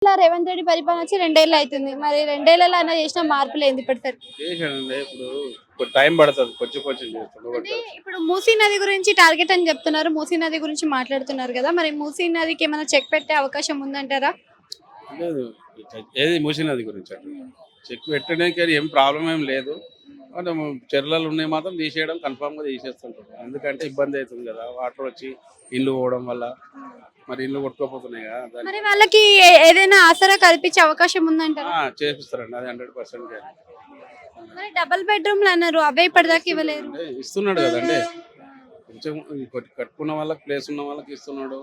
ఇలా రేవంత్ రెడ్డి పరిపాలన వచ్చి 2 ఏళ్ళు అయితుంది. మరి 2 ఏళ్లలో ఆయన చేసిన మార్పులేంది ఇప్పటివరకు? చేశాడండి. ఇప్పుడు టైం పడతది. కొంచెం కొంచెం చేస్తాడు. అంటే ఇప్పుడు మూసీ నది గురించి టార్గెట్ అని చెప్తున్నారు. మూసీ నది గురించి మాట్లాడుతున్నారు కదా! మరి మూసీ నదికి ఏమైనా చెక్ పెట్టే అవకాశం ఉందంటారా? లేదు. ఏది మూసీ నది గురించి అండి. చెక్ పెట్టడానికి ఏం ప్రాబ్లం ఏం లేదు. మనం చెర్లలు ఉన్నాయి మాత్రం తీసేయడం కన్ఫామ్‌గా తీసేస్తుంటారు. ఎందుకంటే ఇబ్బంది అవుతుంది కదా! వాటర్ వచ్చి ఇల్లు పోవడం వల్ల మరి ఇల్లు కొట్టుకుపోతున్నాయి కదా! మరి వాళ్ళకి ఏదైనా ఆసరా కల్పించే అవకాశం ఉందంటారా? చేపిస్తారండి. అది 100% గ్యారెంటీ. మరి డబుల్ బెడ్‌రూమ్‌లు అన్నారు. అవే ఇప్పటిదాకా ఇవ్వలేరు. అంటే ఇస్తున్నాడు కదండీ! కొంచెం కట్టుకున్న వాళ్ళకి ప్లేస్ ఉన్న వాళ్ళకి ఇస్తున్నాడు.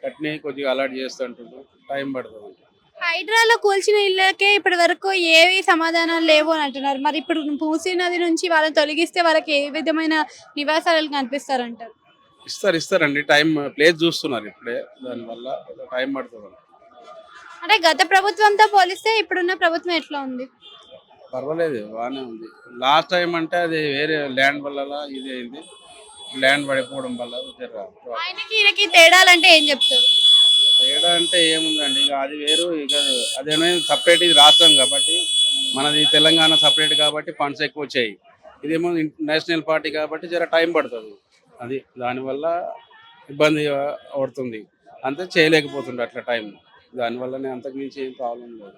కట్టినవి కొద్దిగా అలాట్ చేస్తుంటుండు. టైం పడుతుంది. హైడ్రాలో కూల్చిన ఇళ్ళకే ఇప్పటి వరకు ఏవి సమాధానాలు లేవు అని అంటున్నారు. మరి ఇప్పుడు మూసీ నది నుంచి వాళ్ళని తొలగిస్తే వాళ్ళకి ఏ విధమైన నివాసాలు కనిపిస్తారంటారు? ఇస్తారండి. ప్లేస్ చూస్తున్నారు ఇప్పుడే. దానివల్ల టైం పడుతుంది. అంటే గత ప్రభుత్వంతో పోలిస్తే ఇప్పుడున్న ప్రభుత్వం ఎట్లా ఉంది? పర్వాలేదు బాగానే ఉంది. లాస్ట్ టైం అంటే అది వేరే ల్యాండ్ వల్ల ఇది అయింది. ల్యాండ్ పడిపోవడం వల్ల ఆయనకి ఈయనకి తేడాలంటే ఏం చెప్తారు? తేడా అంటే ఏముందండి, ఇక అది వేరు. ఇక అదేమో సపరేట్, ఇది రాష్ట్రం కాబట్టి, మనది తెలంగాణ సపరేట్ కాబట్టి ఫండ్స్ ఎక్కువ వచ్చాయి. ఇదేమో నేషనల్ పార్టీ కాబట్టి జర టైం పడుతుంది. అది దానివల్ల ఇబ్బంది పడుతుంది. అంతే చేయలేకపోతుండే అట్లా టైం. దానివల్లనే, అంతకు మించి ఏం ప్రాబ్లం లేదు.